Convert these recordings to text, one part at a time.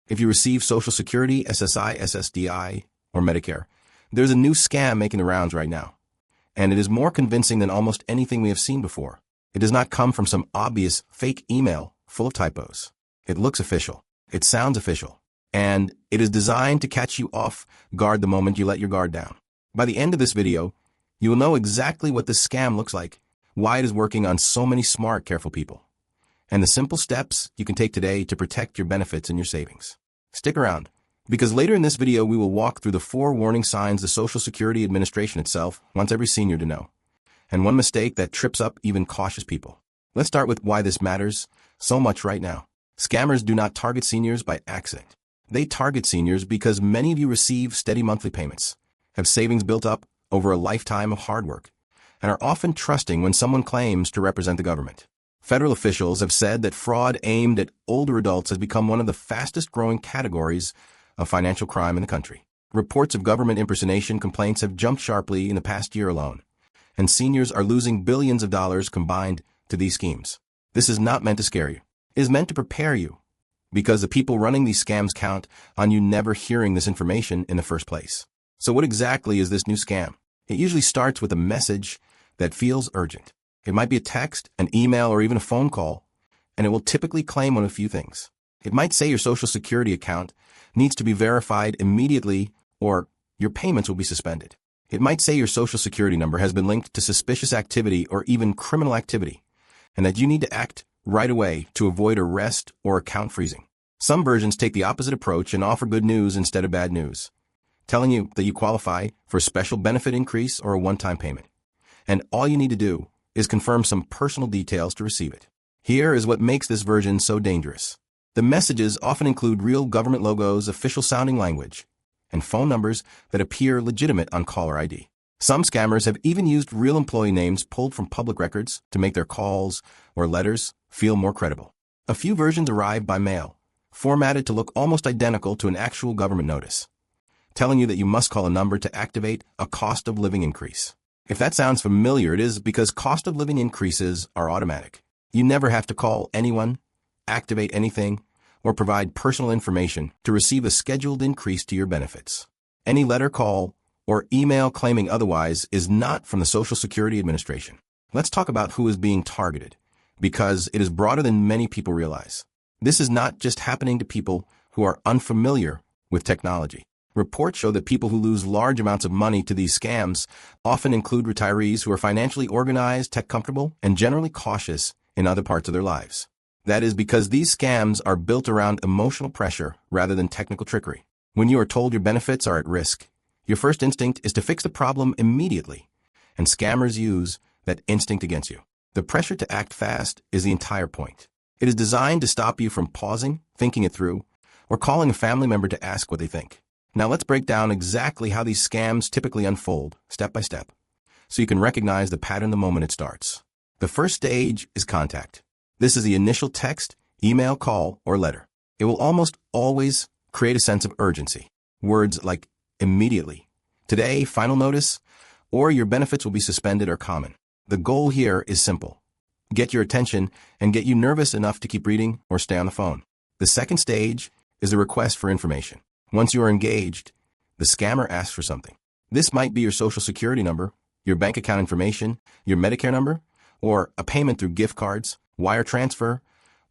If you receive Social Security, SSI, SSDI, or Medicare, there's a new scam making the rounds right now. And it is more convincing than almost anything we have seen before. It does not come from some obvious fake email full of typos. It looks official. It sounds official. And it is designed to catch you off guard the moment you let your guard down. By the end of this video, you will know exactly what this scam looks like, why it is working on so many smart, careful people, and the simple steps you can take today to protect your benefits and your savings. Stick around, because later in this video we will walk through the 4 warning signs the Social Security Administration itself wants every senior to know, and one mistake that trips up even cautious people. Let's start with why this matters so much right now. Scammers do not target seniors by accident. They target seniors because many of you receive steady monthly payments, have savings built up over a lifetime of hard work, and are often trusting when someone claims to represent the government. Federal officials have said that fraud aimed at older adults has become one of the fastest growing categories of financial crime in the country. Reports of government impersonation complaints have jumped sharply in the past year alone, and seniors are losing billions of dollars combined to these schemes. This is not meant to scare you. It is meant to prepare you, because the people running these scams count on you never hearing this information in the first place. So what exactly is this new scam? It usually starts with a message that feels urgent. It might be a text, an email, or even a phone call, and it will typically claim one of a few things. It might say your Social Security account needs to be verified immediately or your payments will be suspended. It might say your Social Security number has been linked to suspicious activity or even criminal activity, and that you need to act right away to avoid arrest or account freezing. Some versions take the opposite approach and offer good news instead of bad news, telling you that you qualify for a special benefit increase or a one-time payment. And all you need to do is confirm some personal details to receive it. Here is what makes this version so dangerous. The messages often include real government logos, official-sounding language, and phone numbers that appear legitimate on caller ID. Some scammers have even used real employee names pulled from public records to make their calls or letters feel more credible. A few versions arrive by mail, formatted to look almost identical to an actual government notice, telling you that you must call a number to activate a cost of living increase. If that sounds familiar, it is because cost of living increases are automatic. You never have to call anyone, activate anything, or provide personal information to receive a scheduled increase to your benefits. Any letter, call, or email claiming otherwise is not from the Social Security Administration. Let's talk about who is being targeted, because it is broader than many people realize. This is not just happening to people who are unfamiliar with technology. Reports show that people who lose large amounts of money to these scams often include retirees who are financially organized, tech-comfortable, and generally cautious in other parts of their lives. That is because these scams are built around emotional pressure rather than technical trickery. When you are told your benefits are at risk, your first instinct is to fix the problem immediately, and scammers use that instinct against you. The pressure to act fast is the entire point. It is designed to stop you from pausing, thinking it through, or calling a family member to ask what they think. Now let's break down exactly how these scams typically unfold, step by step, so you can recognize the pattern the moment it starts. The first stage is contact. This is the initial text, email, call, or letter. It will almost always create a sense of urgency. Words like immediately, today, final notice, or your benefits will be suspended are common. The goal here is simple. Get your attention and get you nervous enough to keep reading or stay on the phone. The second stage is the request for information. Once you are engaged, the scammer asks for something. This might be your Social Security number, your bank account information, your Medicare number, or a payment through gift cards, wire transfer,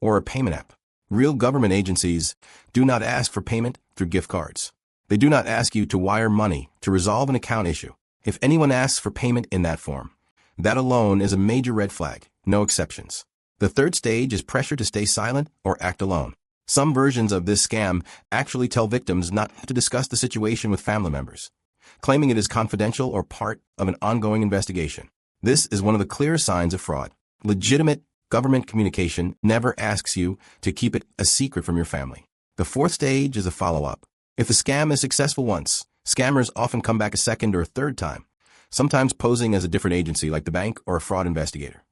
or a payment app. Real government agencies do not ask for payment through gift cards. They do not ask you to wire money to resolve an account issue. If anyone asks for payment in that form, that alone is a major red flag, no exceptions. The third stage is pressure to stay silent or act alone. Some versions of this scam actually tell victims not to discuss the situation with family members, claiming it is confidential or part of an ongoing investigation. This is one of the clear signs of fraud. Legitimate government communication never asks you to keep it a secret from your family. The fourth stage is a follow-up. If the scam is successful once, scammers often come back a second or a third time, sometimes posing as a different agency like the bank or a fraud investigator,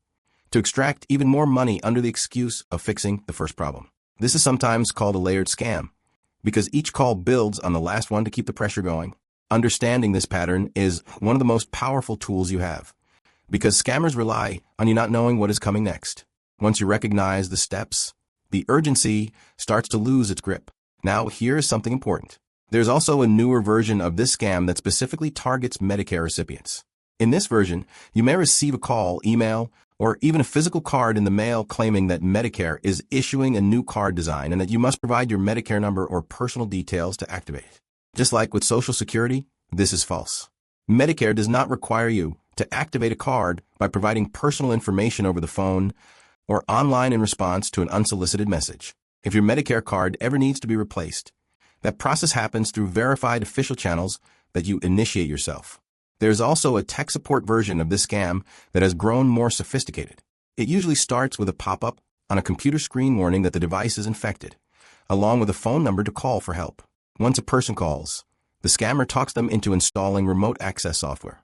to extract even more money under the excuse of fixing the first problem. This is sometimes called a layered scam, because each call builds on the last one to keep the pressure going. Understanding this pattern is one of the most powerful tools you have, because scammers rely on you not knowing what is coming next. Once you recognize the steps, the urgency starts to lose its grip. Now, here's something important. There's also a newer version of this scam that specifically targets Medicare recipients. In this version, you may receive a call, email, or even a physical card in the mail claiming that Medicare is issuing a new card design and that you must provide your Medicare number or personal details to activate it. Just like with Social Security, this is false. Medicare does not require you to activate a card by providing personal information over the phone or online in response to an unsolicited message. If your Medicare card ever needs to be replaced, that process happens through verified official channels that you initiate yourself. There's also a tech support version of this scam that has grown more sophisticated. It usually starts with a pop-up on a computer screen warning that the device is infected, along with a phone number to call for help. Once a person calls, the scammer talks them into installing remote access software,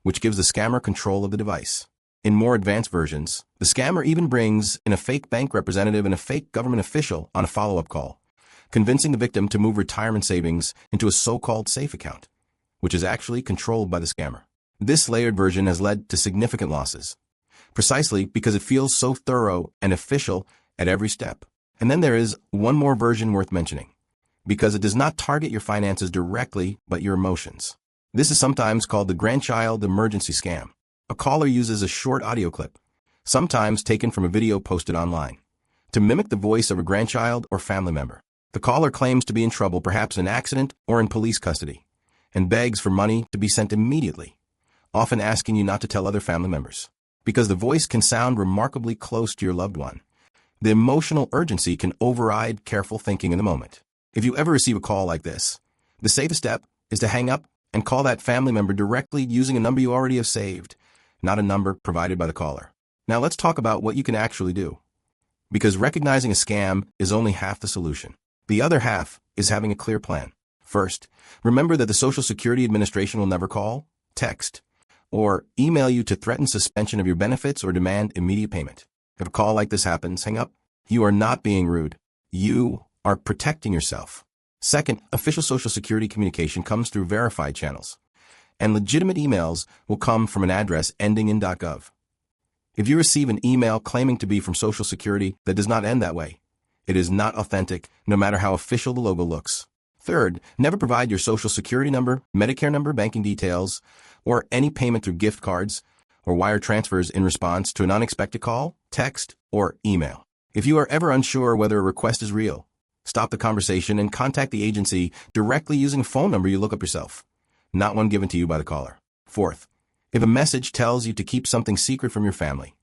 which gives the scammer control of the device. In more advanced versions, the scammer even brings in a fake bank representative and a fake government official on a follow-up call, convincing the victim to move retirement savings into a so-called safe account, which is actually controlled by the scammer. This layered version has led to significant losses, precisely because it feels so thorough and official at every step. And then there is one more version worth mentioning, because it does not target your finances directly, but your emotions. This is sometimes called the grandchild emergency scam. A caller uses a short audio clip, sometimes taken from a video posted online, to mimic the voice of a grandchild or family member. The caller claims to be in trouble, perhaps in an accident or in police custody, and begs for money to be sent immediately, often asking you not to tell other family members. Because the voice can sound remarkably close to your loved one, the emotional urgency can override careful thinking in the moment. If you ever receive a call like this, the safest step is to hang up and call that family member directly using a number you already have saved, not a number provided by the caller. Now let's talk about what you can actually do. Because recognizing a scam is only half the solution. The other half is having a clear plan. First, remember that the Social Security Administration will never call, text, or email you to threaten suspension of your benefits or demand immediate payment. If a call like this happens, hang up. You are not being rude. You are protecting yourself. Second, official Social Security communication comes through verified channels, and legitimate emails will come from an address ending in .gov. If you receive an email claiming to be from Social Security that does not end that way, it is not authentic, no matter how official the logo looks. Third, never provide your Social Security number, Medicare number, banking details, or any payment through gift cards or wire transfers in response to an unexpected call, text, or email. If you are ever unsure whether a request is real, stop the conversation and contact the agency directly using a phone number you look up yourself, not one given to you by the caller. Fourth, if a message tells you to keep something secret from your family,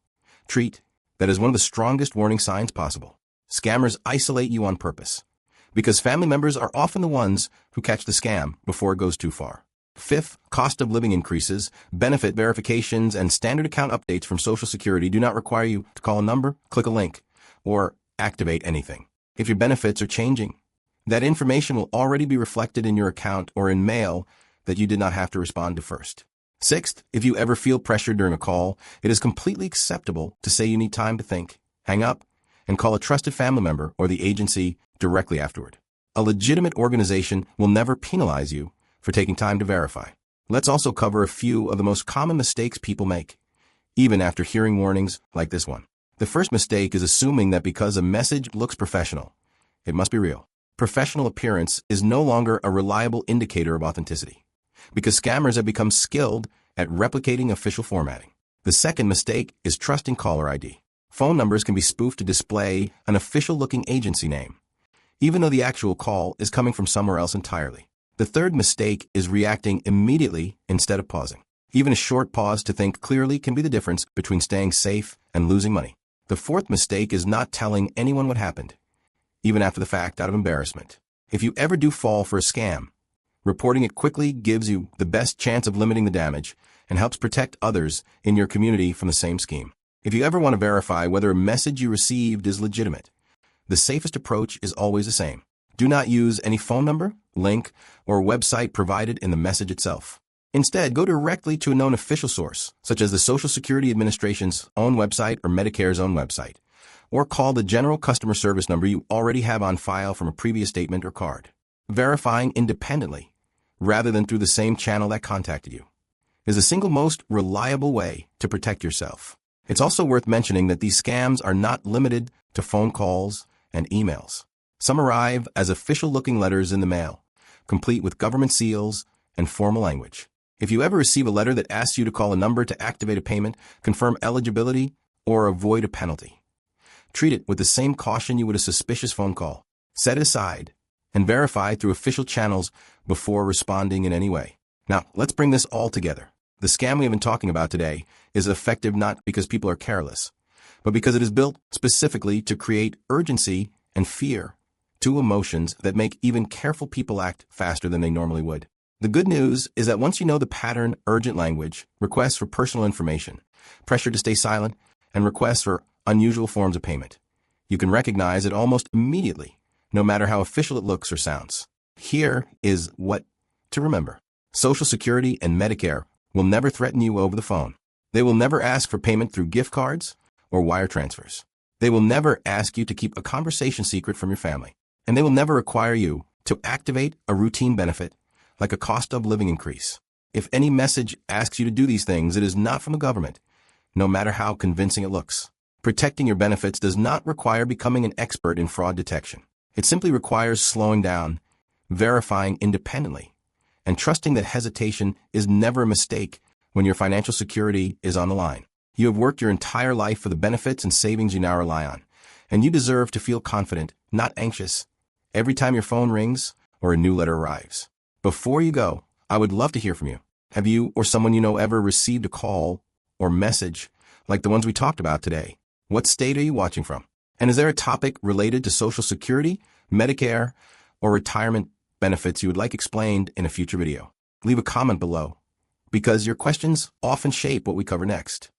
treat that as one of the strongest warning signs possible. Scammers isolate you on purpose, because family members are often the ones who catch the scam before it goes too far. Fifth, cost of living increases, benefit verifications, and standard account updates from Social Security do not require you to call a number, click a link, or activate anything. If your benefits are changing, that information will already be reflected in your account or in mail that you did not have to respond to first. Sixth, if you ever feel pressured during a call, it is completely acceptable to say you need time to think, hang up, and call a trusted family member or the agency directly afterward. A legitimate organization will never penalize you for taking time to verify. Let's also cover a few of the most common mistakes people make, even after hearing warnings like this one. The first mistake is assuming that because a message looks professional, it must be real. Professional appearance is no longer a reliable indicator of authenticity, because scammers have become skilled at replicating official formatting. The second mistake is trusting caller ID. Phone numbers can be spoofed to display an official-looking agency name, even though the actual call is coming from somewhere else entirely. The third mistake is reacting immediately instead of pausing. Even a short pause to think clearly can be the difference between staying safe and losing money. The fourth mistake is not telling anyone what happened, even after the fact, out of embarrassment. If you ever do fall for a scam, reporting it quickly gives you the best chance of limiting the damage and helps protect others in your community from the same scheme. If you ever want to verify whether a message you received is legitimate, the safest approach is always the same. Do not use any phone number, link, or website provided in the message itself. Instead, go directly to a known official source, such as the Social Security Administration's own website or Medicare's own website, or call the general customer service number you already have on file from a previous statement or card. Verifying independently, rather than through the same channel that contacted you, is the single most reliable way to protect yourself. It's also worth mentioning that these scams are not limited to phone calls and emails. Some arrive as official-looking letters in the mail, complete with government seals and formal language. If you ever receive a letter that asks you to call a number to activate a payment, confirm eligibility, or avoid a penalty, treat it with the same caution you would a suspicious phone call. Set it aside and verify through official channels before responding in any way. Now, let's bring this all together. The scam we have been talking about today is effective not because people are careless, but because it is built specifically to create urgency and fear, two emotions that make even careful people act faster than they normally would. The good news is that once you know the pattern, urgent language, requests for personal information, pressure to stay silent, and requests for unusual forms of payment, you can recognize it almost immediately, no matter how official it looks or sounds. Here is what to remember. Social Security and Medicare will never threaten you over the phone. They will never ask for payment through gift cards or wire transfers. They will never ask you to keep a conversation secret from your family. And they will never require you to activate a routine benefit like a cost of living increase. If any message asks you to do these things, it is not from the government, no matter how convincing it looks. Protecting your benefits does not require becoming an expert in fraud detection. It simply requires slowing down, verifying independently, and trusting that hesitation is never a mistake when your financial security is on the line. You have worked your entire life for the benefits and savings you now rely on, and you deserve to feel confident, not anxious, every time your phone rings or a new letter arrives. Before you go, I would love to hear from you. Have you or someone you know ever received a call or message like the ones we talked about today? What state are you watching from? And is there a topic related to Social Security, Medicare, or retirement benefits you would like explained in a future video? Leave a comment below, because your questions often shape what we cover next.